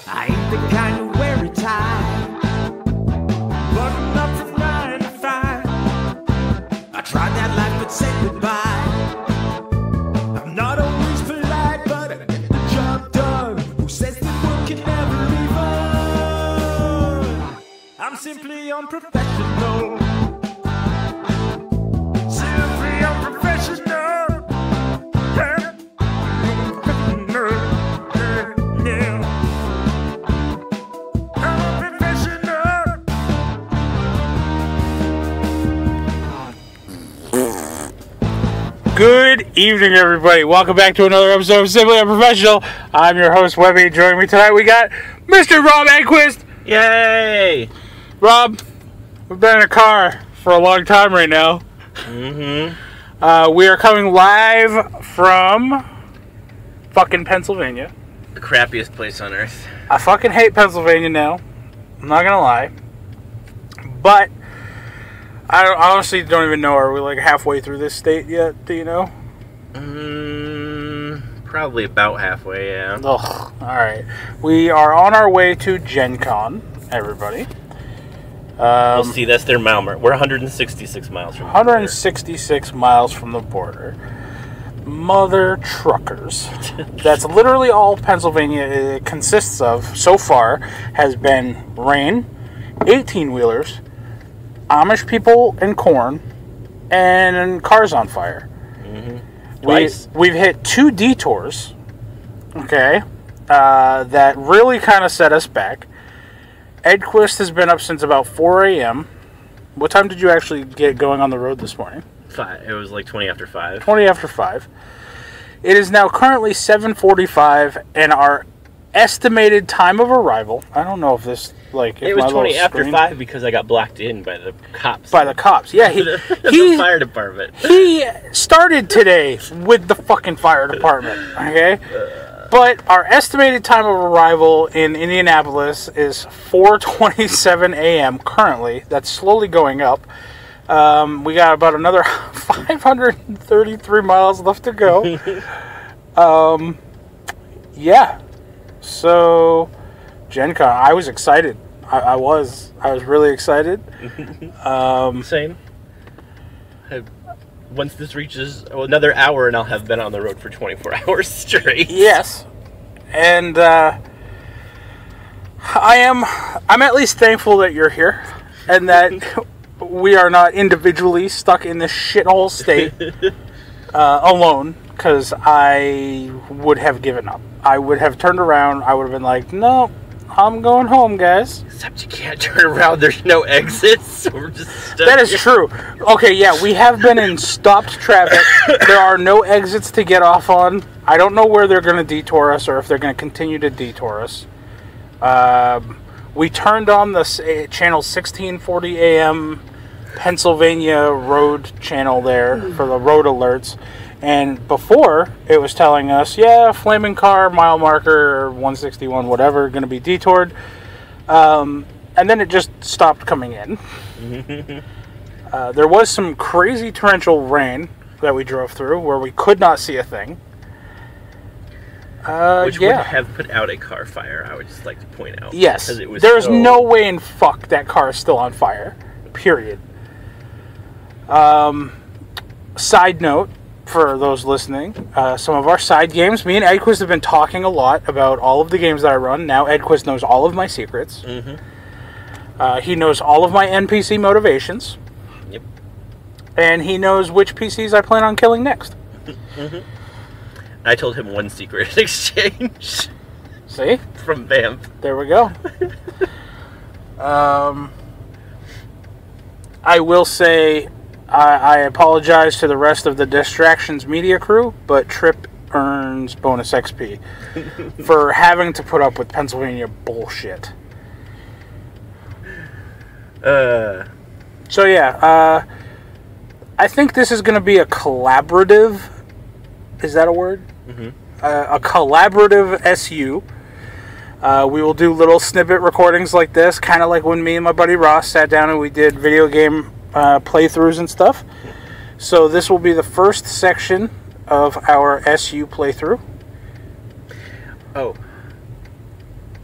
I ain't the kind to wear a tie, button up from 9 to 5. I tried that life but said goodbye. I'm not always polite, but I get the job done. Who says the work can never be fun? I'm simply unprofessional. Simply unprofessional. Good evening, everybody. Welcome back to another episode of Simply Unprofessional. I'm your host, Webby. Joining me tonight, we got Mr. Rob Edquist. Yay! Rob, we've been in a car for a long time right now. We are coming live from fucking Pennsylvania. The crappiest place on earth. I fucking hate Pennsylvania now. I'm not gonna lie. But I honestly don't even know. Are we like halfway through this state yet? Do you know? Probably about halfway, yeah. Ugh. Alright. We are on our way to Gencon, everybody. We'll see, that's their mile mark. We're 166 miles from the 166 miles from the border. Mother truckers. That's literally all Pennsylvania consists of so far has been rain, 18-wheelers, Amish people and corn, and cars on fire. We've hit 2 detours, okay, that really kind of set us back. Edquist has been up since about 4 a.m. What time did you actually get going on the road this morning? 5. It was like 20 after 5. 20 after 5. It is now currently 7:45, and our estimated time of arrival, I don't know if this, like... It was 20 after 5 because I got blocked in by the cops. By the cops, yeah. The fire department. He started today with the fucking fire department, okay? But our estimated time of arrival in Indianapolis is 4:27 a.m. currently. That's slowly going up. We got about another 533 miles left to go. Yeah. So, Gencon, I was excited. I was really excited. Same. Once this reaches another hour, and I'll have been on the road for 24 hours straight. Yes, and I'm at least thankful that you're here, and that we are not individually stuck in this shithole state alone. Because I would have given up. I would have turned around. I would have been like, no, I'm going home, guys. Except you can't turn around. There's no exits. So we're just stuck That is here. true. Okay, yeah, we have been in stopped traffic. There are no exits to get off on. I don't know where they're going to detour us or if they're going to continue to detour us. We turned on the channel 1640 AM Pennsylvania road channel there for the road alerts. And before, it was telling us, yeah, flaming car, mile marker, 161, whatever, going to be detoured. And then it just stopped coming in. There was some crazy torrential rain that we drove through where we could not see a thing. Which would have put out a car fire, I would just like to point out. Yes. It was There's no way in fuck that car is still on fire. Period. Side note, for those listening, some of our side games, me and Edquist have been talking a lot about all of the games that I run. Now Edquist knows all of my secrets. He knows all of my NPC motivations. Yep. And he knows which PCs I plan on killing next. I told him one secret in exchange. See? From Vamp. There we go. I will say, I apologize to the rest of the Distractions media crew, but Trip earns bonus XP for having to put up with Pennsylvania bullshit. So yeah, I think this is going to be a collaborative, is that a word? A collaborative SU. We will do little snippet recordings like this, kind of like when me and my buddy Ross sat down and we did video game playthroughs and stuff. So this will be the first section of our SU playthrough. Oh.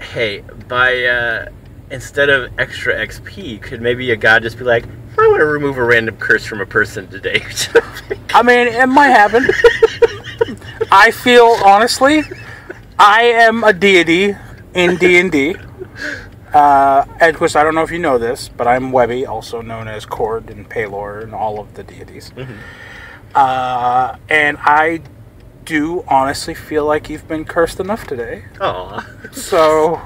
Hey, by instead of extra XP, could maybe a god just be like, I want to remove a random curse from a person today? I mean, it might happen. I feel, honestly, I am a deity in D&D. Edquist, I don't know if you know this, but I'm Webby, also known as Cord and Palor and all of the deities. Mm-hmm. And I do honestly feel like you've been cursed enough today. Aw. So,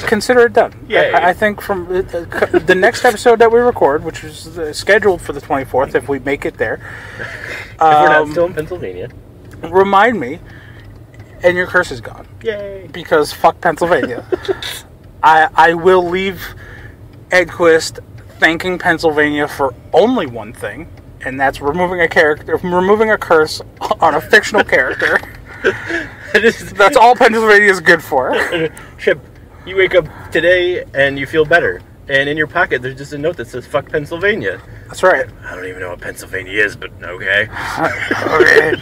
consider it done. Yay. I think from the next episode that we record, which is scheduled for the 24th, if we make it there. If we're not still in Pennsylvania. Remind me, and your curse is gone. Yay. Because fuck Pennsylvania. I will leave Edquist thanking Pennsylvania for only one thing, and that's removing a curse on a fictional character. That's all Pennsylvania is good for. Chip, you wake up today and you feel better, and in your pocket there's just a note that says "fuck Pennsylvania." That's right. I don't even know what Pennsylvania is, but okay. Okay.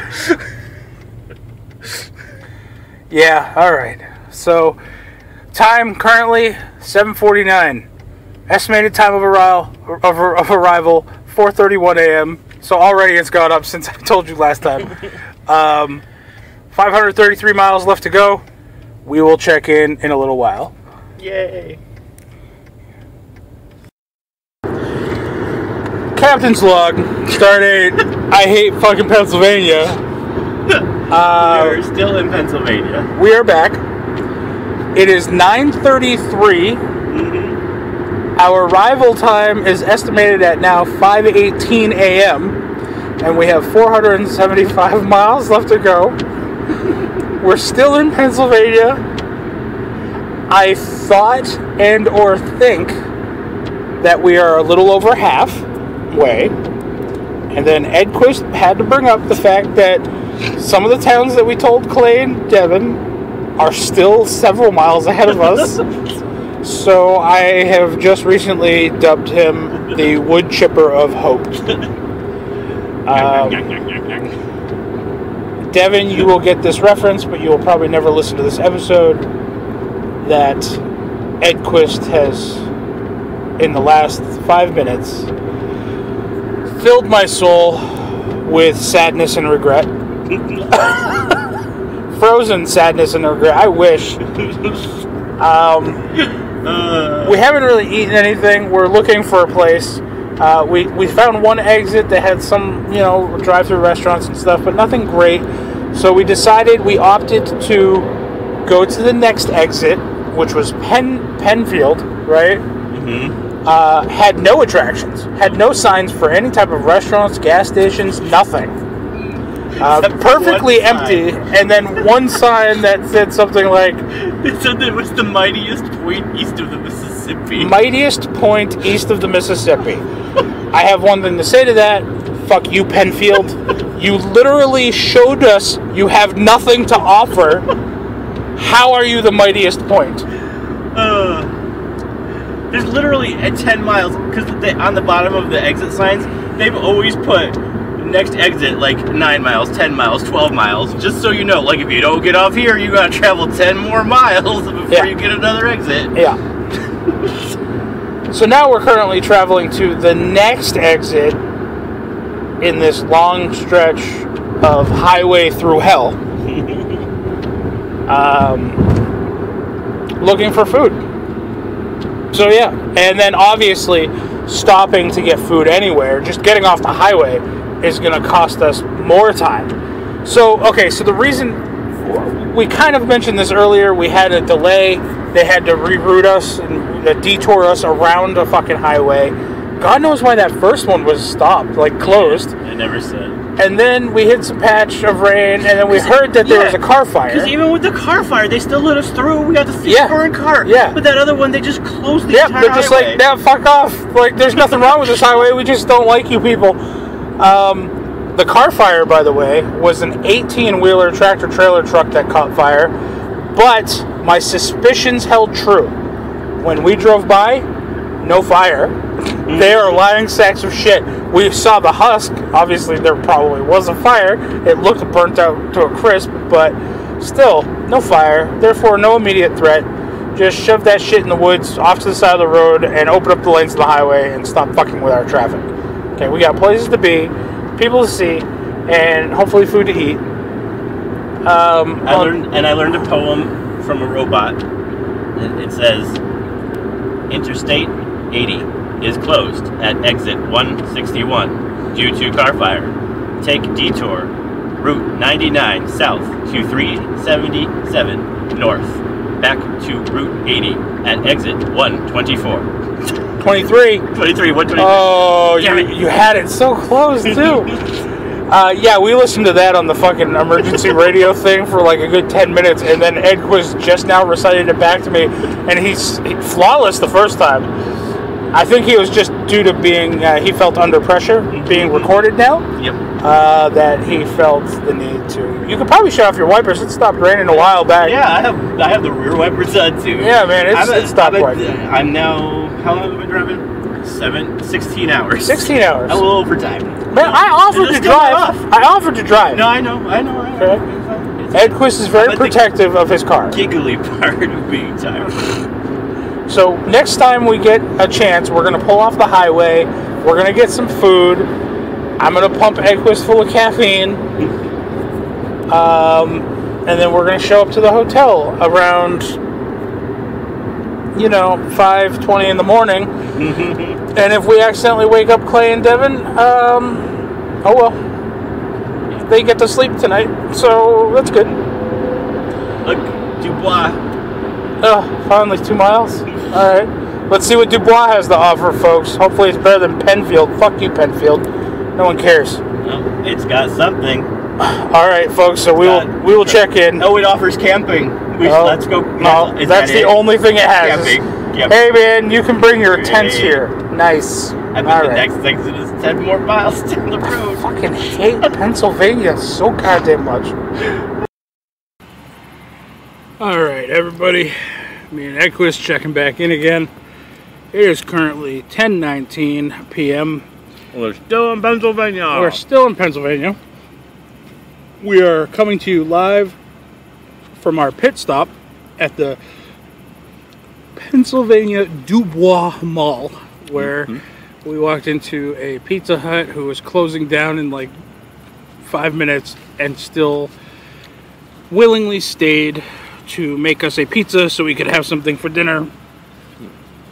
Yeah. All right. So, time currently 7:49. Estimated time of arrival 4:31 a.m. So already it's gone up since I told you last time. 533 miles left to go. We will check in a little while. Yay. Captain's log. Start 8. I hate fucking Pennsylvania. We're still in Pennsylvania. We are back. It is 9:33. Our arrival time is estimated at now 5:18 a.m. and we have 475 miles left to go. We're still in Pennsylvania. I thought and or think that we are a little over halfway. And then Edquist had to bring up the fact that some of the towns that we told Clay and Devin are still several miles ahead of us. So I have just recently dubbed him the wood chipper of hope. Devin, you will get this reference, but you will probably never listen to this episode, that Edquist has, in the last 5 minutes, filled my soul with sadness and regret. Frozen sadness and regret. I wish. We haven't really eaten anything. We're looking for a place. We found one exit that had some, drive-through restaurants and stuff, but nothing great. So we opted to go to the next exit, which was Penfield, right? Mm-hmm. Had no attractions, had no signs for any type of restaurants, gas stations, nothing. Perfectly empty, and then one sign that said something like, it said that it was the mightiest point east of the Mississippi. Mightiest point east of the Mississippi. I have one thing to say to that. Fuck you, Penfield. You literally showed us you have nothing to offer. How are you the mightiest point? There's literally at 10 miles, because on the bottom of the exit signs, they've always put next exit like 9 miles, 10 miles, 12 miles, just so you know, like if you don't get off here, you gotta travel 10 more miles before you get another exit. Yeah. So now we're currently traveling to the next exit in this long stretch of highway through hell. Looking for food. So yeah, and then obviously stopping to get food anywhere, just getting off the highway is going to cost us more time. So the reason, we kind of mentioned this earlier, we had a delay. They had to reroute us and detour us around a fucking highway. God knows why that first one was stopped, closed. They never said. And then we hit some patch of rain, and then we heard that there was a car fire. Because even with the car fire, they still let us through. We got to see a burning car. Yeah. But that other one, they just closed the entire they're just highway. fuck off. There's nothing wrong with this highway. We just don't like you people. The car fire, by the way, was an 18-wheeler tractor-trailer truck that caught fire. But my suspicions held true. When we drove by, no fire. They are lying sacks of shit. We saw the husk. Obviously, there probably was a fire. It looked burnt out to a crisp, but still, no fire. Therefore, no immediate threat. just shove that shit in the woods off to the side of the road and open up the lanes of the highway and stop fucking with our traffic. Okay, we got places to be, people to see, and hopefully food to eat. I learned a poem from a robot. It says, Interstate 80 is closed at exit 161 due to car fire. Take detour, Route 99 south to 377 north, back to Route 80 at exit 124. 23. 123. Oh, you had it so close, too. Yeah, we listened to that on the fucking emergency radio thing for like a good 10 minutes, and then Edquist just now recited it back to me, and he's flawless the first time. I think he was just due to being, he felt under pressure, being recorded now. Yep. That he felt the need to. You could probably shut off your wipers. It stopped raining a while back. Yeah, I have the rear wipers on too. Yeah, man, it stopped wiping. I'm now, how long have I been driving? 16 hours. 16 hours. A little overtime. Man, I offered to drive. I offered to drive. No, I know. Okay. Edquist is very protective of his car. Giggly part of being tired. So next time we get a chance, we're going to pull off the highway. We're going to get some food. I'm going to pump Edquist full of caffeine. And then we're going to show up to the hotel around, 5:20 in the morning. And if we accidentally wake up Clay and Devin, oh well. They get to sleep tonight, so that's good. Look, Dubois. Oh, finally 2 miles. Alright. Let's see what Dubois has to offer, folks. Hopefully it's better than Penfield. Fuck you, Penfield. No one cares. Well, it's got something. Alright, folks, so we will check in. Oh, it offers camping. Let's go. No, that's the only thing it has. Camping. Hey, man, you can bring your tents here. Nice. I bet the next exit is 10 more miles down the road. I fucking hate Pennsylvania so goddamn much. Alright, everybody. Me and Edquist checking back in again. It is currently 10:19 p.m. We're still in Pennsylvania. We're still in Pennsylvania. We are coming to you live from our pit stop at the Pennsylvania Dubois Mall, where we walked into a Pizza Hut who was closing down in like 5 minutes and still willingly stayed to make us a pizza so we could have something for dinner.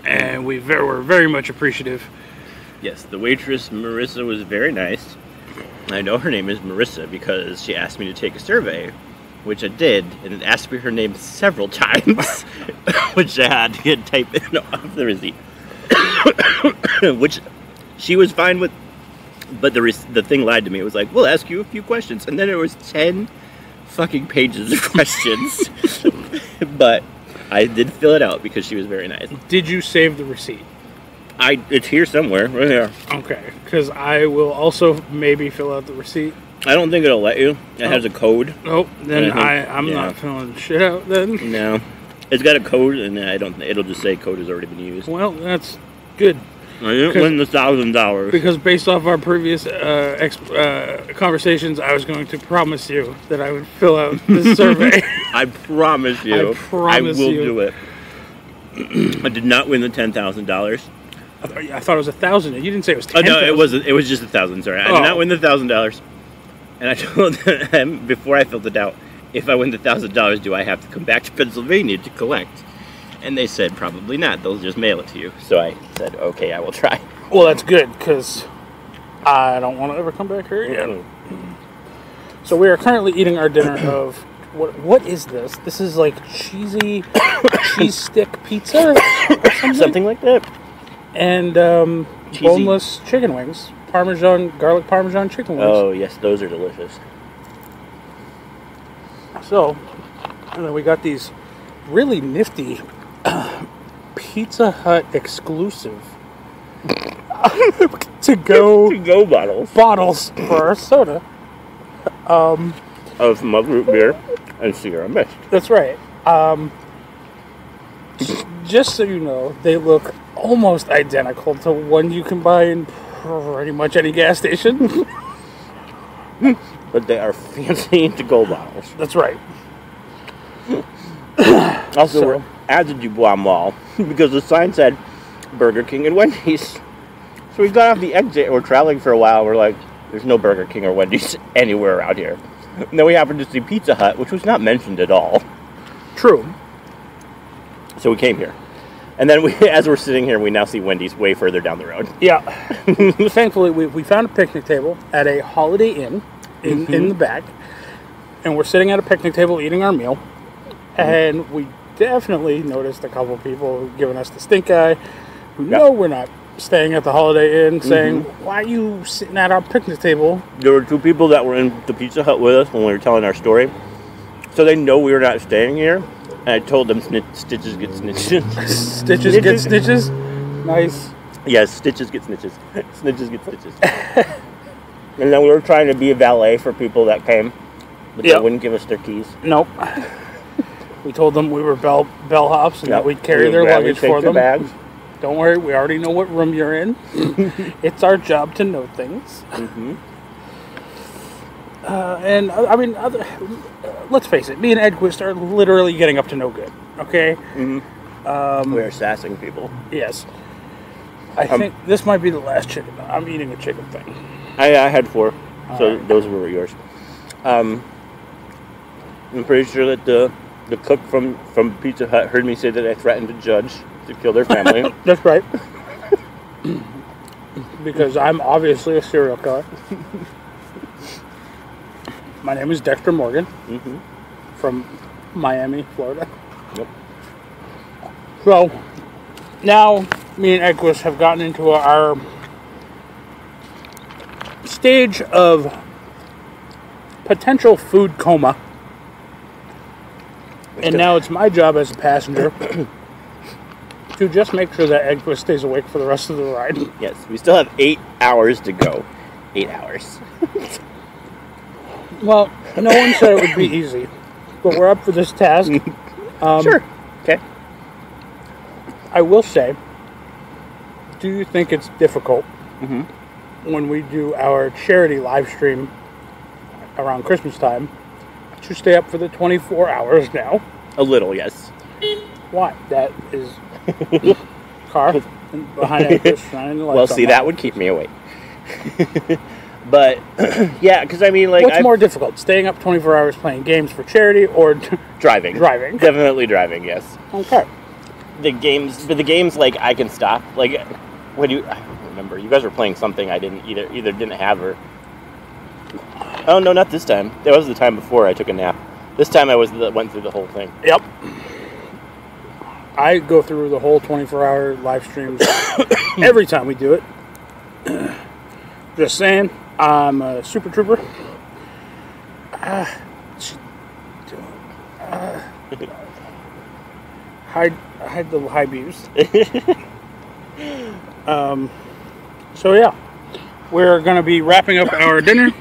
And we were very much appreciative. Yes, the waitress, Marissa, was very nice. I know her name is Marissa because she asked me to take a survey, which I did, and it asked me her name several times, which I had to type in off the receipt, which she was fine with, but the thing lied to me. It was like, we'll ask you a few questions, and then it was 10 fucking pages of questions, but I did fill it out because she was very nice. Did you save the receipt? It's here somewhere, right here. Okay, because I will also maybe fill out the receipt. I don't think it'll let you. It has a code. Oh, then I'm not filling shit out then. No. It's got a code, and it'll just say code has already been used. Well, that's good. I didn't win the $1,000. Because based off our previous conversations, I was going to promise you that I would fill out the survey. I promise you. I will do it. I did not win the $10,000. I thought it was 1,000. You didn't say it was 10,000. Oh, no, it wasn't. It was just 1,000. Sorry, I did not win the $1,000. And I told them before I filled it out, if I win the $1,000, do I have to come back to Pennsylvania to collect? And they said probably not. They'll just mail it to you. So I said, okay, I will try. Well, that's good because I don't want to ever come back here again. So we are currently eating our dinner of what is this? This is like cheesy cheese stick pizza or something like that. And boneless chicken wings. Garlic Parmesan chicken wings. Oh, yes, those are delicious. So, and then we got these really nifty Pizza Hut exclusive to-go bottles for our soda. Of mug root beer and Sierra Mist. That's right. Just so you know, they look almost identical to one you can buy in pretty much any gas station. But they are fancy to-go bottles. That's right. Also, at the Dubois Mall because the sign said Burger King and Wendy's. So we got off the exit and we're traveling for a while. We're like, there's no Burger King or Wendy's anywhere around here. And then we happened to see Pizza Hut, which was not mentioned at all. True. So we came here. And then as we're sitting here, we now see Wendy's way further down the road. Yeah. Thankfully, we found a picnic table at a Holiday Inn in the back. And we're sitting at a picnic table eating our meal. And we definitely noticed a couple of people giving us the stink eye who know we're not staying at the Holiday Inn saying, why are you sitting at our picnic table? There were two people that were in the Pizza Hut with us when we were telling our story. So they know we were not staying here. And I told them stitches get snitches. Stitches get stitches? Nice. Yes, stitches get snitches. Snitches get stitches. And then we were trying to be a valet for people that came. But they wouldn't give us their keys. Nope. We told them we were bellhops and that we'd carry their luggage for them. Bags. Don't worry, we already know what room you're in. It's our job to know things. And I mean, let's face it, me and Edquist are literally getting up to no good. Okay. We are sassing people. Yes. I think this might be the last chicken. I'm eating a chicken thing. I had 4, so those were yours. I'm pretty sure that the cook from Pizza Hut heard me say that I threatened a judge to kill their family. That's right. Because I'm obviously a serial killer. My name is Dexter Morgan from Miami, Florida. Yep. So, now me and Edquist have gotten into our stage of potential food coma. And now it's my job as a passenger to just make sure that Edquist stays awake for the rest of the ride. Yes, we still have 8 hours to go. 8 hours. Well, no one said it would be easy, but we're up for this task. Sure. Okay. I will say, do you think it's difficult when we do our charity live stream around Christmas time to stay up for the 24 hours now? A little, yes. Why? That is car behind Edquist shining the lights. Well, see, that would keep me awake. But, yeah, because I mean, like... What's more difficult, staying up 24 hours playing games for charity or... Driving. Driving. Definitely driving, yes. Okay. The games, like, I can stop. Like, I don't remember. You guys were playing something I didn't either didn't have or... Oh, no, not this time. That was the time before I took a nap. This time I went through the whole thing. Yep. I go through the whole 24-hour live streams every time we do it. Just saying, I'm a super trooper. Hide the high beams. So yeah, we're going to be wrapping up our dinner.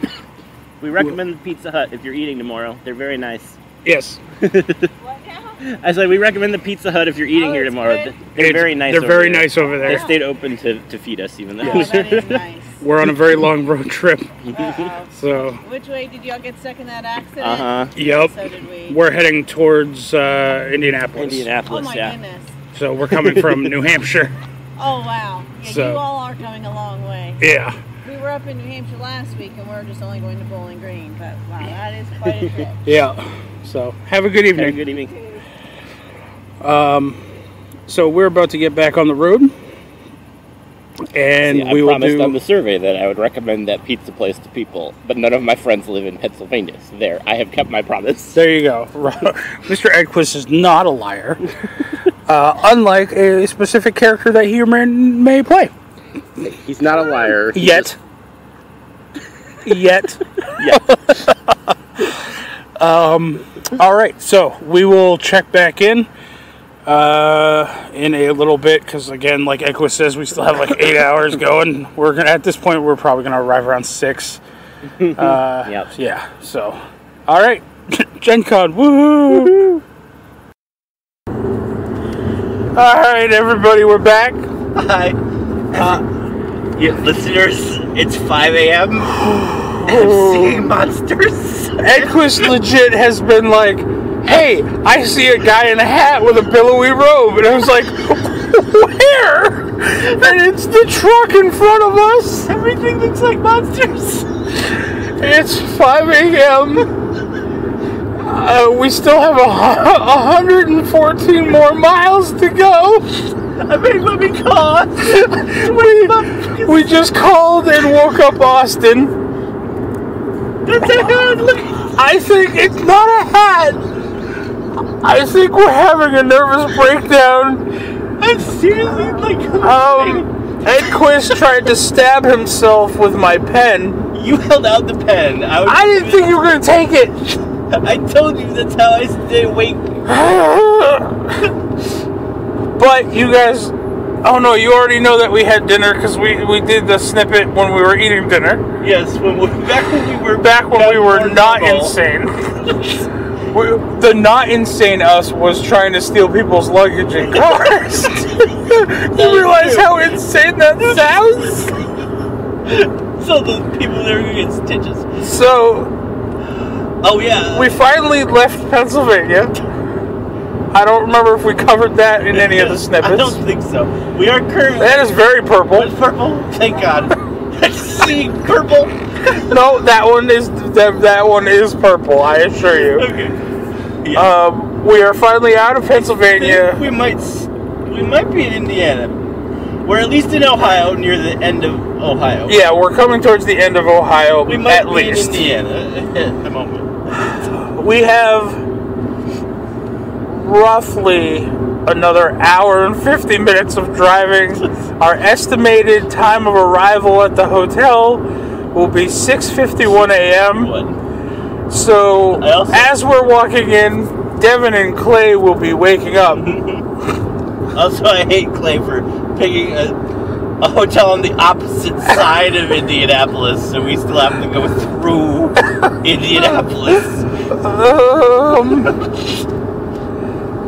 We recommend the Pizza Hut if you're eating tomorrow. They're very nice. Yes. What now? I said we recommend the Pizza Hut if you're eating here tomorrow. Good. They're very nice. They're very nice over They there. stayed open to feed us, even though. Oh, that is nice. We're on a very long road trip, Uh-oh. so Which way did y'all get stuck in that accident? yep. So did we. We're heading towards Indianapolis. Oh Indianapolis, my yeah. goodness. So we're coming from New Hampshire. Oh wow. Yeah, So- you all are coming a long way. Yeah. We were up in New Hampshire last week and we're just only going to Bowling Green, but wow, that is quite a trip. Yeah. So have a good Have a evening. good evening. So we're about to get back on the road, and I we will promised do. on the survey that I would recommend that pizza place to people, but none of my friends live in Pennsylvania. So there, I have kept my promise. There you go. Mr. Edquist is not a liar, unlike a specific character that he may play. He's not a liar. Yet. Yeah. All right, so we will check back in a little bit because, again, like Edquist says, we still have like 8 hours going. We're gonna at this point we're probably gonna arrive around 6. Yep. Yeah. So, all right, Gencon, woohoo! All right, everybody, we're back. Hi. Listeners, it's 5 a.m. I'm seeing monsters. Edquist legit has been like, hey, I see a guy in a hat with a billowy robe. And I was like, where? And it's the truck in front of us. Everything looks like monsters. It's 5 a.m. We still have 114 more miles to go. I mean, let me call. We just called and woke up Austin. That's a hat. Look. I think it's not a hat. I think we're having a nervous breakdown. I'm seriously like. Edquist tried to stab himself with my pen. You held out the pen. I didn't think you were going to take it. I told you that's how I stay awake. But you guys, oh no, you already know that we had dinner because we did the snippet when we were eating dinner. Yes, back when we were not insane. The not insane us was trying to steal people's luggage in cars. You realize how insane that sounds? So the people there are going to get stitches. So, oh yeah, we finally left Pennsylvania. I don't remember if we covered that in any of the snippets. I don't think so. We are currently. That is very purple. What's purple? Thank God. See, purple. No, that one is purple. I assure you. Okay. Yeah. We are finally out of Pennsylvania. We might be in Indiana. We're at least in Ohio, near the end of Ohio. Yeah, we're coming towards the end of Ohio. We might at be least. in Indiana at the moment. We have roughly another hour and 50 minutes of driving. Our estimated time of arrival at the hotel will be 6:51 a.m. So, as we're walking in, Devin and Clay will be waking up. Also, I hate Clay for picking a hotel on the opposite side of Indianapolis, so we still have to go through Indianapolis.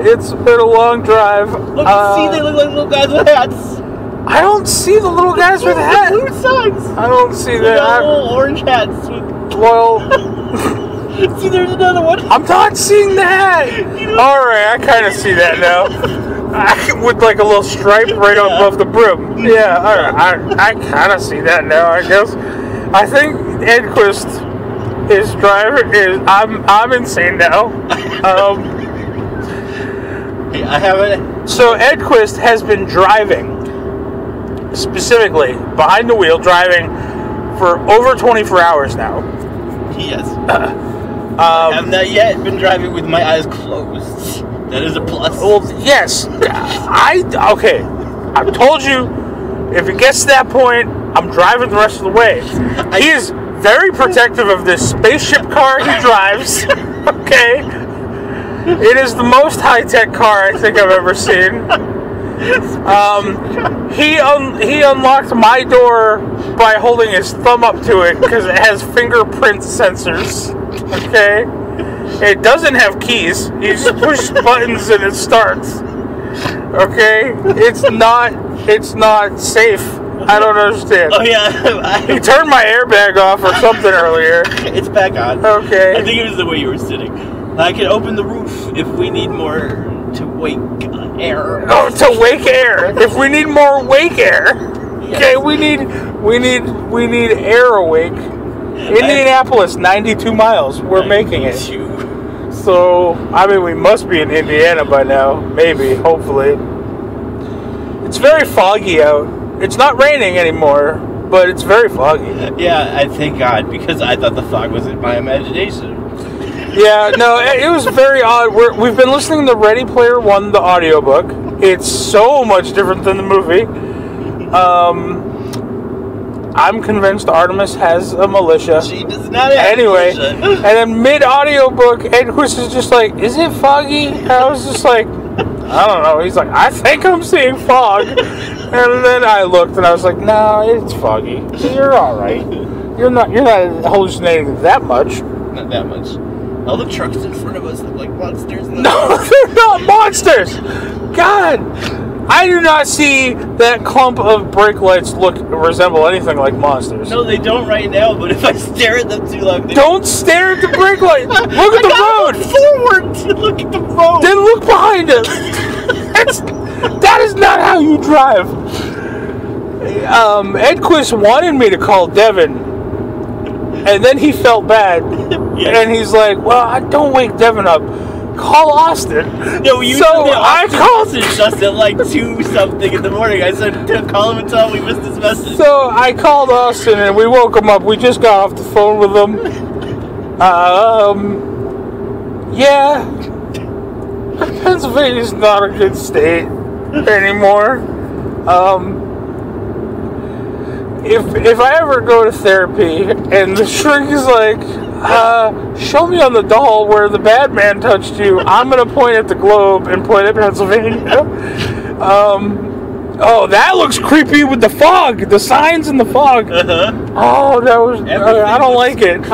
It's been a long drive. Look, see, they look like little guys with hats. I don't see the little guys with hats. Blue signs. I don't see They that. got little orange hats with. Well, see, there's another one. I'm not seeing that. All right, I kind of see that now. With like a little stripe right above the brim. Yeah, all right. I kind of see that now. I guess. I think Edquist, his driver, is. I'm insane now. I haven't. So Edquist has been driving, specifically behind the wheel, driving for over 24 hours now. Yes. I have not yet been driving with my eyes closed. That is a plus. Well, yes. Okay. I've told you, if it gets to that point, I'm driving the rest of the way. He is very protective of this spaceship car he drives. Okay. It is the most high-tech car I think I've ever seen. He unlocked my door by holding his thumb up to it because it has fingerprint sensors. Okay, it doesn't have keys. You just push buttons and it starts. Okay, it's not safe. I don't understand. Oh yeah, He turned my airbag off or something earlier. It's back on. Okay. I think it was the way you were sitting. I can open the roof if we need more to wake air. Oh, to wake air. If we need more wake air. Okay, we need air awake. Indianapolis, 92 miles. We're making it. So, I mean, we must be in Indiana by now. Maybe, hopefully. It's very foggy out. It's not raining anymore, but it's very foggy. Yeah, I thank God, because I thought the fog was in my imagination. Yeah, no, it was very odd. We've been listening to Ready Player One, the audiobook. It's so much different than the movie. I'm convinced Artemis has a militia. She does not have anyway, a militia. And then mid-audiobook, Edquist is just like, is it foggy? And I was just like, I don't know. He's like, I think I'm seeing fog. And then I looked and I was like, no, it's foggy. You're all right. You're not hallucinating that much. Not that much. All the trucks in front of us look like monsters. No, they're not monsters. God, I do not see that clump of brake lights resemble anything like monsters. No, they don't right now, but if I stare at them too long... Don't stare at the brake light! Look at the road! Look forward to look at the road! Then look behind it! That is not how you drive! Edquist wanted me to call Devin, and then he felt bad, and he's like, well, don't wake Devin up. Call Austin. No, I called him just at like 2-something in the morning. I said, call him and tell him we missed his message. So I called Austin and we woke him up. We just got off the phone with him. Yeah. Pennsylvania's not a good state anymore. If I ever go to therapy and the shrink is like, show me on the doll where the bad man touched you, I'm going to point at the globe and point at Pennsylvania. Oh, that looks creepy with the fog, the signs in the fog. Oh, that was, I don't like it.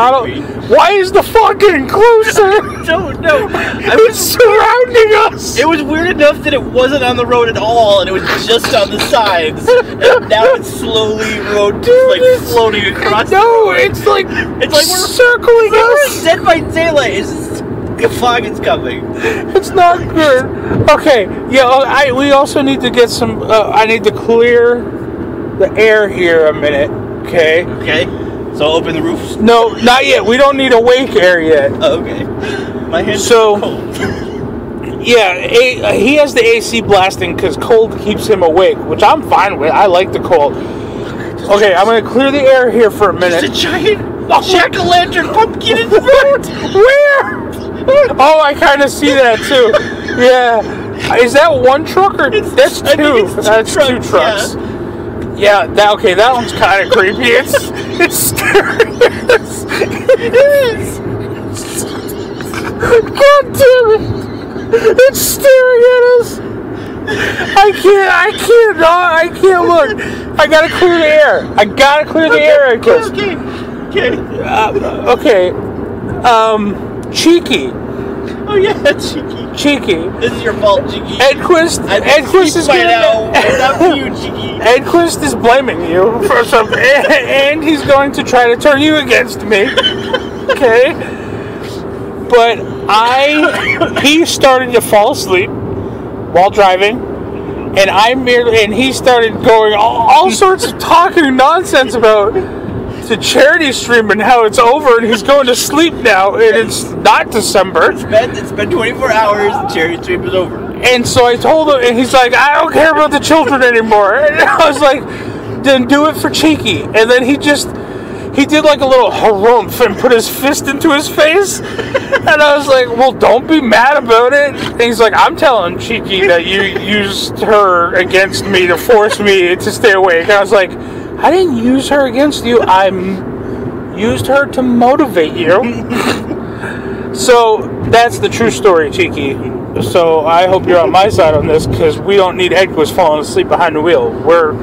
Why is the fog getting closer? I don't know. It's surrounding us. It was weird enough that it wasn't on the road at all, and it was just on the sides. And now it's slowly floating across. No, it's like we're circling us. Dead by daylight. It's just, the fog is coming. It's not good. Okay, yeah. We also need to get some. I need to clear the air here a minute. Okay. Okay. So I'll open the roof? No, not yet. We don't need awake air yet. Oh, okay. My hands are cold. Yeah, he has the AC blasting because cold keeps him awake, which I'm fine with. I like the cold. Okay, I'm going to clear the air here for a minute. There's a giant jack-o'-lantern pumpkin in the road. Where? Oh, I kind of see that too. Yeah. Is that one truck or that's two? That's two trucks. Yeah. That one's kind of creepy. It's staring at us. It is. God damn it! It's staring at us. I can't look. I gotta clear the air. Okay. Cheeky. Oh yeah, Cheeky. This is your fault, Cheeky. Edquist is not for you, Cheeky. Edquist is blaming you for something, and he's going to try to turn you against me. Okay. But he started to fall asleep while driving, and he started going all sorts of talking nonsense about the charity stream and how it's over and he's going to sleep now and it's not December. It's been 24 hours, the charity stream is over. And so I told him, and he's like, I don't care about the children anymore. And I was like, then do it for Cheeky. And then he did like a little harumph and put his fist into his face. And I was like, well, don't be mad about it. And he's like, I'm telling Cheeky that you used her against me to force me to stay awake. And I was like, I didn't use her against you. I used her to motivate you. So that's the true story, Cheeky. So I hope you're on my side on this because we don't need Edquist falling asleep behind the wheel. We're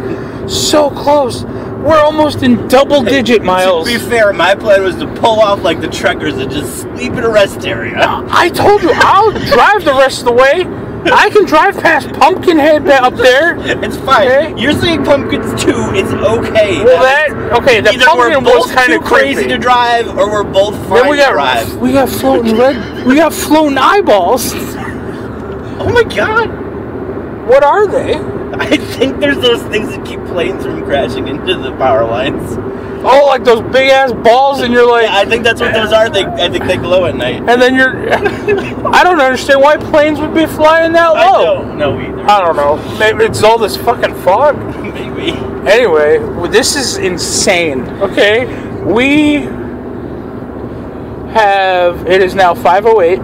so close. We're almost in double-digit miles. To be fair, my plan was to pull off like the truckers and just sleep in a rest area. I told you, I'll drive the rest of the way. I can drive past Pumpkinhead up there. It's fine. Okay? You're saying Pumpkins too. It's okay. Well, the Pumpkin was kind of crazy to drive, or we're both fine to drive. We got floating We got floating eyeballs. Oh my god! What are they? I think there's those things that keep planes from crashing into the power lines. Oh, like those big ass balls, and you're like... Yeah, I think that's what those are. I think they glow at night. And then you're... I don't understand why planes would be flying that low. I don't know either. I don't know. Maybe it's all this fucking fog. Maybe. Anyway, this is insane. Okay, we have... It is now 5:08.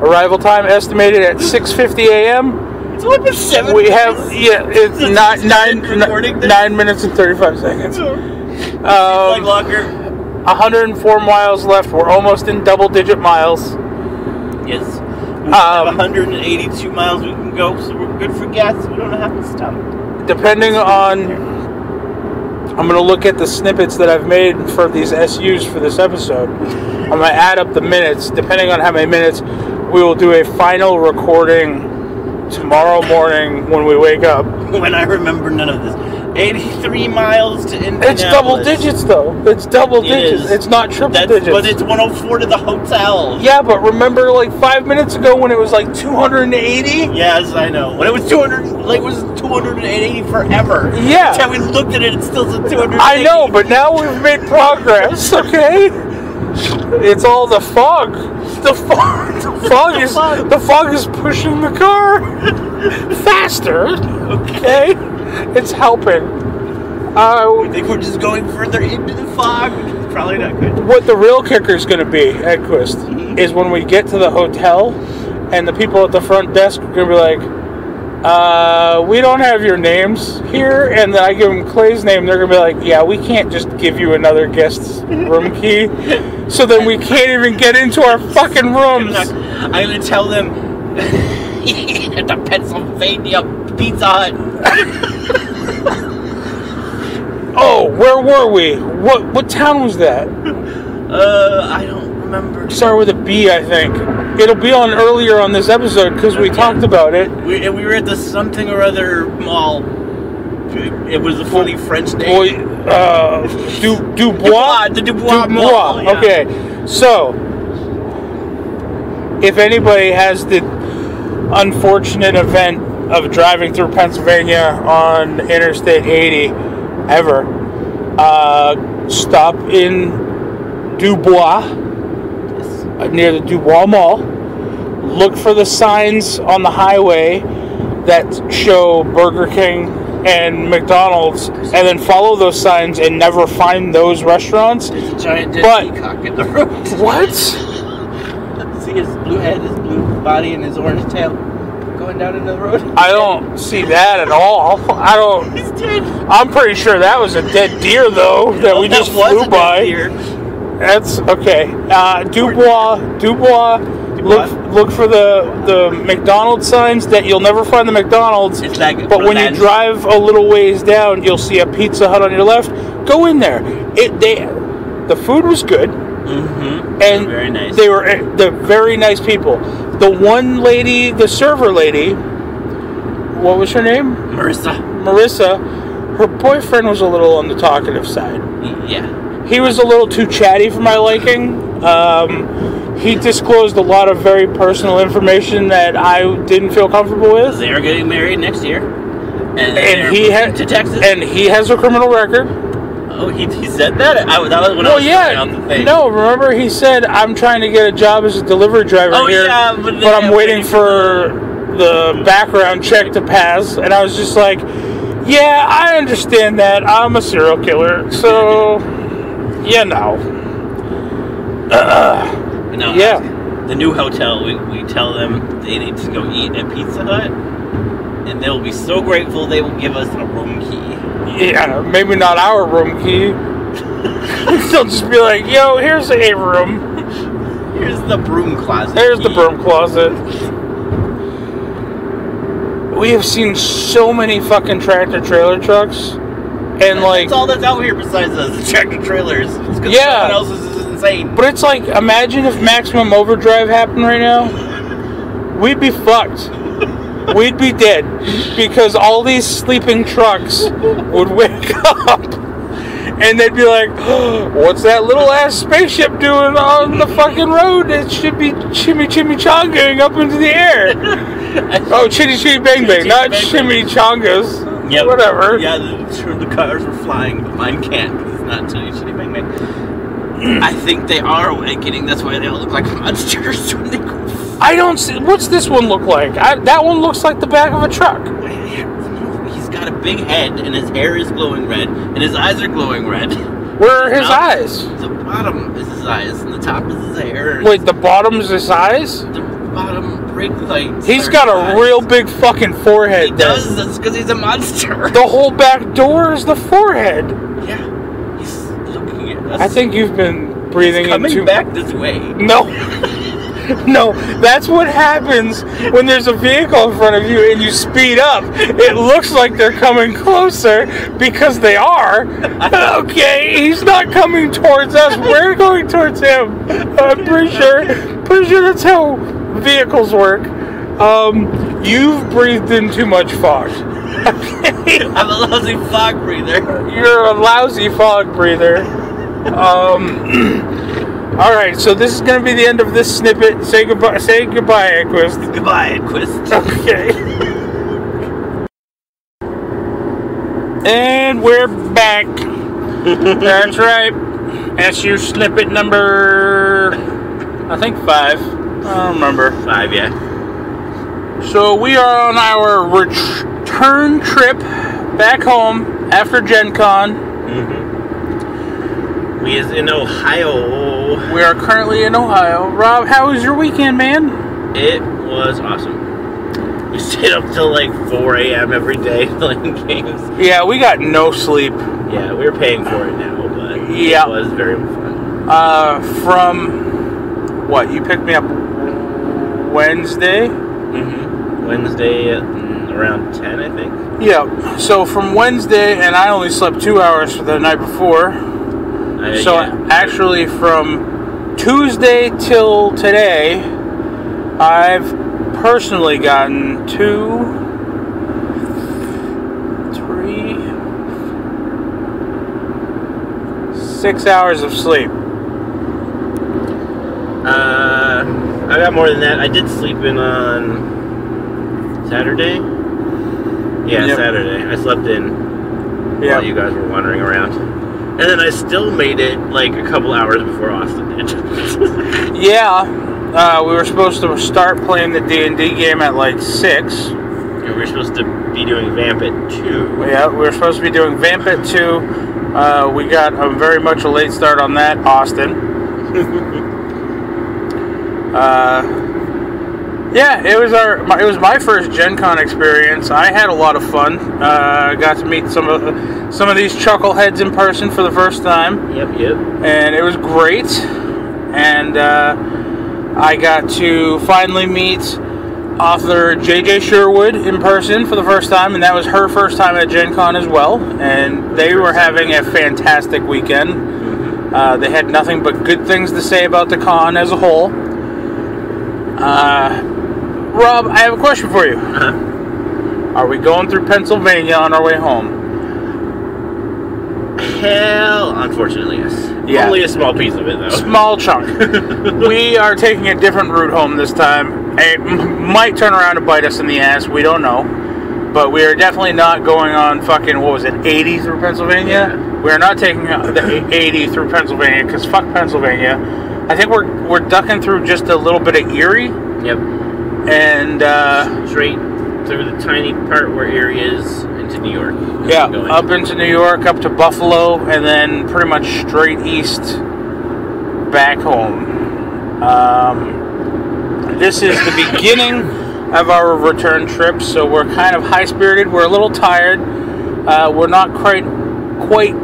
Arrival time estimated at 6:50 a.m. It's only been 7 We have, it's 9 minutes and 35 seconds. 104 miles left. We're almost in double-digit miles. Yes. We have 182 miles we can go, so we're good for gas. We don't have to stop. Depending on... I'm going to look at the snippets that I've made for these SUs for this episode. I'm going to add up the minutes. Depending on how many minutes, we will do a final recording tomorrow morning when we wake up. When I remember none of this. 83 miles to Indianapolis. It's double digits, though. It's double digits. Is. It's not triple digits. But it's 104 to the hotel. Yeah, but remember, like 5 minutes ago when it was like 280? Yes, I know. When it was 200, like it was 280 forever. Yeah. Every time we looked at it, it still said 280. I know, but now we've made progress. Okay. It's all the fog. The fog is pushing the car faster. Okay. It's helping. I think we're just going further into the fog. It's probably not good. What the real kicker is going to be, Edquist, is when we get to the hotel and the people at the front desk are going to be like, we don't have your names here. And then I give them Clay's name. They're going to be like, yeah, we can't just give you another guest's room key. So then we can't even get into our fucking rooms. I'm going to tell them at the Pennsylvania Pizza Hut. Oh, where were we? What town was that? I don't remember. Started with a B, I think. It'll be on earlier on this episode because we talked about it. We were at the something or other mall. It was a funny French name. Dubois? The Dubois Mall. Yeah. Okay, so if anybody has the unfortunate event of driving through Pennsylvania on Interstate 80 ever, stop in Dubois, near the Dubois Mall. Look for the signs on the highway that show Burger King and McDonald's, and then follow those signs and never find those restaurants. There's a giant dead peacock in the road. What? See his blue head, his blue body, and his orange tail going down into the road. I don't see that at all. I don't. He's dead. I'm pretty sure that was a dead deer, though, that we just flew by. That's okay. Dubois. Look for the McDonald's signs that you'll never find the McDonald's. It's like but when you drive a little ways down, you'll see a Pizza Hut on your left. Go in there. The food was good. Mm-hmm. And very nice. They're very nice people. The one lady, the server lady, what was her name? Marissa. Her boyfriend was a little on the talkative side. Yeah. He was a little too chatty for my liking. He disclosed a lot of very personal information that I didn't feel comfortable with. They are getting married next year. And he had to Texas. And he has a criminal record. Oh, he said that? That was when I was out the thing. No, remember he said, I'm trying to get a job as a delivery driver here, but I'm waiting for the background check to pass. And I was just like, yeah, I understand that. I'm a serial killer, so, yeah, no. No, yeah. The new hotel, we tell them they need to go eat at Pizza Hut, and they'll be so grateful they will give us a room key. Yeah, maybe not our room key. They'll just be like, yo, here's a room. Here's the broom closet. There's the broom closet. We have seen so many fucking tractor trailer trucks. And like, that's all that's out here besides the tractor trailers. It's because yeah, someone else is insane. But it's like, imagine if maximum overdrive happened right now. We'd be fucked. We'd be dead. Because all these sleeping trucks would wake up. And they'd be like, oh, what's that little ass spaceship doing on the fucking road? It should be chimichanga-ing up into the air. Oh, chitty bang bang, not chimichangas. Yep. Whatever. Yeah, the cars were flying, but mine can't because it's not chitty bang bang. I think they are awakening. That's why they all look like monsters when they go. I don't see. What's this one look like? That one looks like the back of a truck. He's got a big head, and his hair is glowing red, and his eyes are glowing red. Where are his eyes? The bottom is his eyes, and the top is his hair. Wait, the bottom is his eyes? The bottom brake lights. He's got a real big fucking forehead. He does. That's because he's a monster. The whole back door is the forehead. Yeah. He's looking at us. I think you've been breathing coming back this way. No. No, that's what happens when there's a vehicle in front of you and you speed up. It looks like they're coming closer because they are. Okay, he's not coming towards us. We're going towards him. I'm pretty sure that's how vehicles work. You've breathed in too much fog. I'm a lousy fog breather. You're a lousy fog breather. Alright, so this is going to be the end of this snippet. Say goodbye, Edquist. Goodbye, Edquist. Okay. And we're back. That's right. That's your snippet number, I think 5. I don't remember. 5, yeah. So we are on our return trip back home after Gencon. We is in Ohio. We are currently in Ohio. Rob, how was your weekend, man? It was awesome. We stayed up till like 4 a.m. every day playing games. Yeah, we got no sleep. Yeah, we were paying for it now, but yeah, it was very fun. From what, you picked me up Wednesday? Wednesday at around 10, I think. Yeah, so from Wednesday, and I only slept 2 hours for the night before. So yeah. Actually from Tuesday till today, I've personally gotten 6 hours of sleep. I got more than that. I did sleep in on Saturday. Yeah, yep. Saturday. I slept in while you guys were wandering around. And then I still made it like a couple hours before Austin did. Yeah, we were supposed to start playing the D&D game at like 6. And we were supposed to be doing Vamp at 2. Yeah, we were supposed to be doing Vamp at 2. We got a very much a late start on that, Austin. Yeah, it was my first Gen Con experience. I had a lot of fun. Got to meet some of these chuckleheads in person for the first time. Yep. And it was great. And I got to finally meet author J.J. Sherwood in person for the first time, and that was her first time at Gen Con as well. And they were having a fantastic weekend. They had nothing but good things to say about the con as a whole. Rob, I have a question for you. Are we going through Pennsylvania on our way home? Hell, unfortunately, yes. Yeah. Only a small piece of it, though. Small chunk. We are taking a different route home this time. It might turn around and bite us in the ass. We don't know. But we are definitely not going on fucking, 80 through Pennsylvania? Yeah. We are not taking the 80 through Pennsylvania, because fuck Pennsylvania. I think we're ducking through just a little bit of Erie. Yep. And straight through the tiny part where Erie is into New York. Yeah, up into New York, up to Buffalo, and then pretty much straight east back home. This is the beginning of our return trip, so we're kind of high-spirited. We're a little tired. We're not quite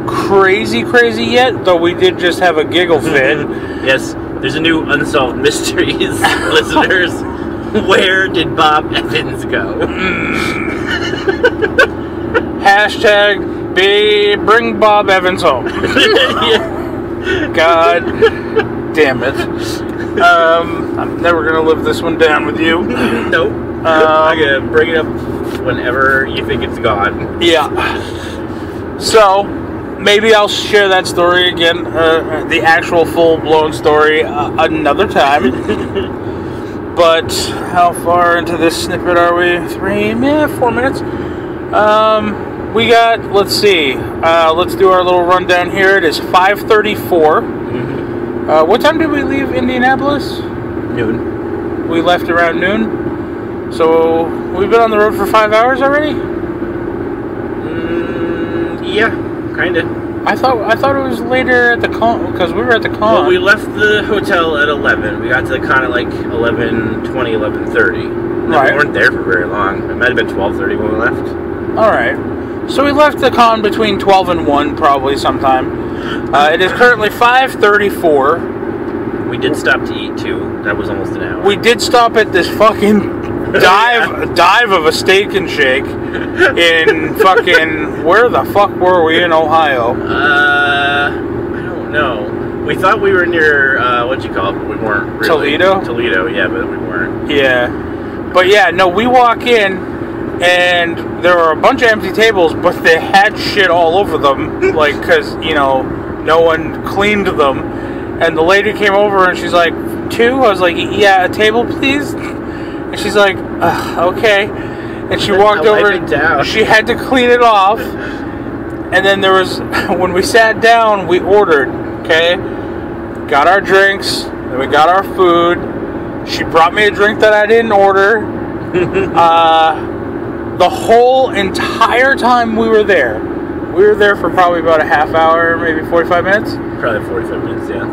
crazy yet, though we did just have a giggle fit. Yes, there's a new Unsolved Mysteries, listeners. Where did Bob Evans go? Hashtag bring Bob Evans home. Yeah. God damn it. I'm never going to live this one down with you. Nope. I'm going to bring it up whenever you think it's gone. Yeah. So, maybe I'll share that story again, the actual full-blown story, another time. But how far into this snippet are we? 4 minutes. We got, let's see, let's do our little rundown here. It is 5:34. What time did we leave Indianapolis? Noon. We left around noon. So we've been on the road for 5 hours already? Yeah, kind of. I thought it was later at the con, because we were at the con. Well, we left the hotel at 11. We got to the con at like 11:20, 11:30. Right. We weren't there for very long. It might have been 12:30 when we left. All right. So we left the con between 12 and 1 probably sometime. It is currently 5:34. We did stop to eat too. That was almost an hour. We did stop at this fucking dive of a steak and shake in fucking, where the fuck were we in Ohio? I don't know. We thought we were near what you call it, but we weren't really. Toledo? Toledo, yeah, but we weren't. Yeah. But yeah, no, we walk in, and there were a bunch of empty tables, but they had shit all over them, like, because, you know, no one cleaned them. And the lady came over, and she's like, 2? I was like, yeah, a table, please? And she's like, okay. And she walked over, and she had to clean it off. And then there was, when we sat down, we ordered, okay? Got our drinks, then we got our food. She brought me a drink that I didn't order. The whole entire time we were there for probably about a half hour, maybe 45 minutes. Probably 45 minutes, yeah.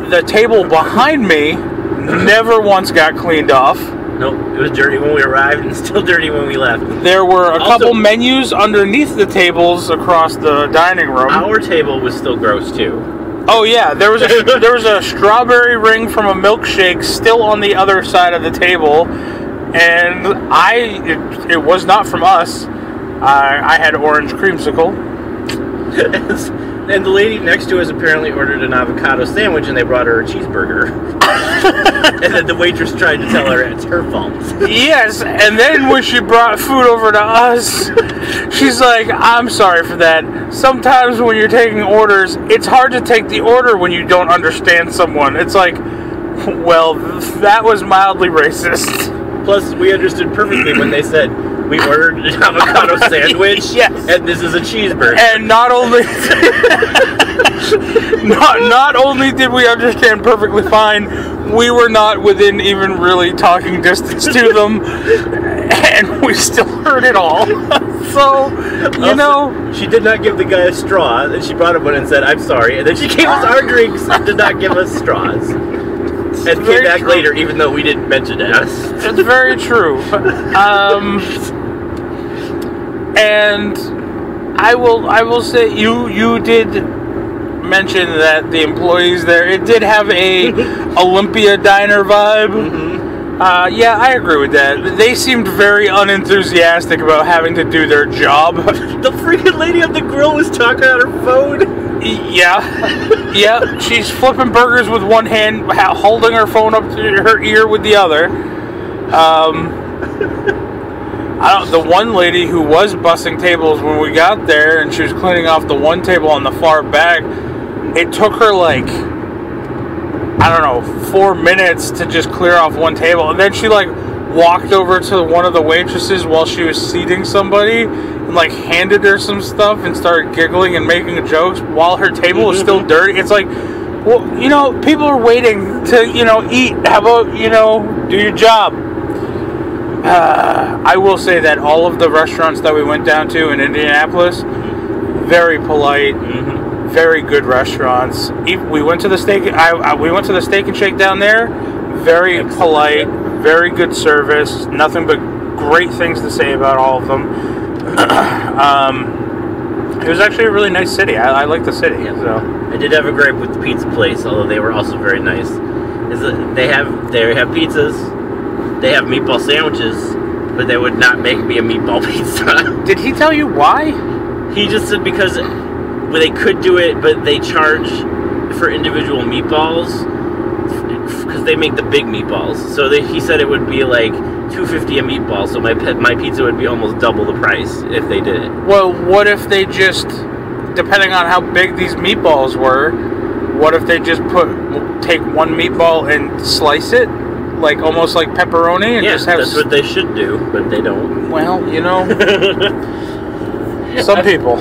The table behind me never once got cleaned off. Nope, it was dirty when we arrived and still dirty when we left. There were a couple menus underneath the tables across the dining room. Our table was still gross too. Oh yeah, there was a strawberry ring from a milkshake still on the other side of the table, and it was not from us. I had orange creamsicle. And the lady next to us apparently ordered an avocado sandwich, and they brought her a cheeseburger. And then the waitress tried to tell her it's her fault. Yes, and then when she brought food over to us, she's like, I'm sorry for that. Sometimes when you're taking orders, it's hard to take the order when you don't understand someone. It's like, well, that was mildly racist. Plus, we understood perfectly when they said, we ordered an avocado sandwich, yes, and this is a cheeseburger. And not only not only did we understand perfectly fine, we were not within even really talking distance to them, and we still heard it all. So, you know, she did not give the guy a straw, and she brought him one and said, I'm sorry, and then she gave us our drinks and did not give us straws. And came back later, even though we didn't mention it. It's very true. And I will say you did mention that the employees there, it did have a Olympia diner vibe. Mm-hmm. Yeah, I agree with that. They seemed very unenthusiastic about having to do their job. The freaking lady on the grill was talking on her phone. Yeah, yeah. She's flipping burgers with one hand, holding her phone up to her ear with the other. The one lady who was bussing tables when we got there, and she was cleaning off the one table on the far back. It took her like, I don't know, 4 minutes to just clear off one table, and then she like walked over to one of the waitresses while she was seating somebody and like handed her some stuff and started giggling and making jokes while her table was still dirty. It's like, well, you know, people are waiting to, you know, eat. How about, you know, do your job? I will say that all of the restaurants that we went down to in Indianapolis, very polite, very good restaurants. We went to the steak. We went to the Steak and Shake down there. Very polite, very good service. Nothing but great things to say about all of them. It was actually a really nice city. I like the city. Yeah. So I did have a gripe with the pizza place, although they were also very nice. Is that they have pizzas, they have meatball sandwiches, but they would not make me a meatball pizza. Did he tell you why? He just said because they could do it, but they charge for individual meatballs because they make the big meatballs. So he said it would be like $2.50 a meatball. So my pizza would be almost double the price if they did it. Well, what if they just, depending on how big these meatballs were, what if they just take one meatball and slice it, like almost like pepperoni, and just have? That's what they should do, but they don't. Well, you know, some people.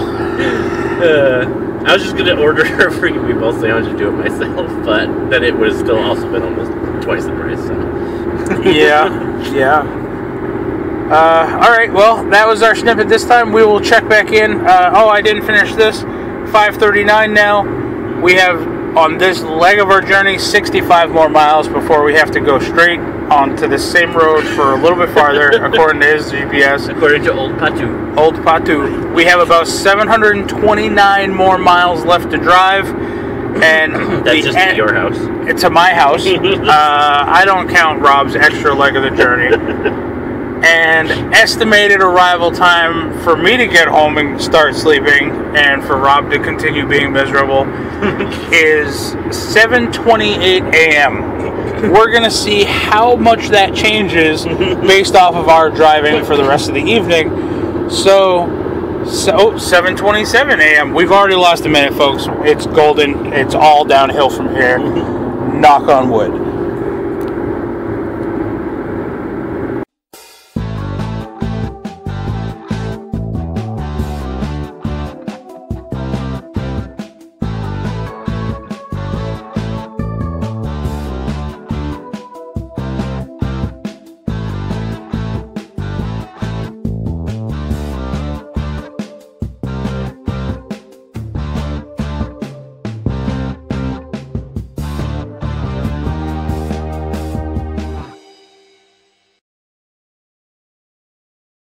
I was just gonna order a freaking meatball sandwich and do it myself, but then it would have still also been almost twice the price. So. Yeah. All right. Well, that was our snippet this time. We will check back in. I didn't finish this. 5:39 now. We have on this leg of our journey 65 more miles before we have to go straight onto the same road for a little bit farther, according to his GPS. According to Old Patu. Old Patu. We have about 729 more miles left to drive. And that's just to your house. To my house. I don't count Rob's extra leg of the journey. And estimated arrival time for me to get home and start sleeping, and for Rob to continue being miserable, is 7:28 a.m. we're going to see how much that changes based off of our driving for the rest of the evening. So 7:27 a.m. We've already lost a minute, folks. It's golden. It's all downhill from here. Knock on wood.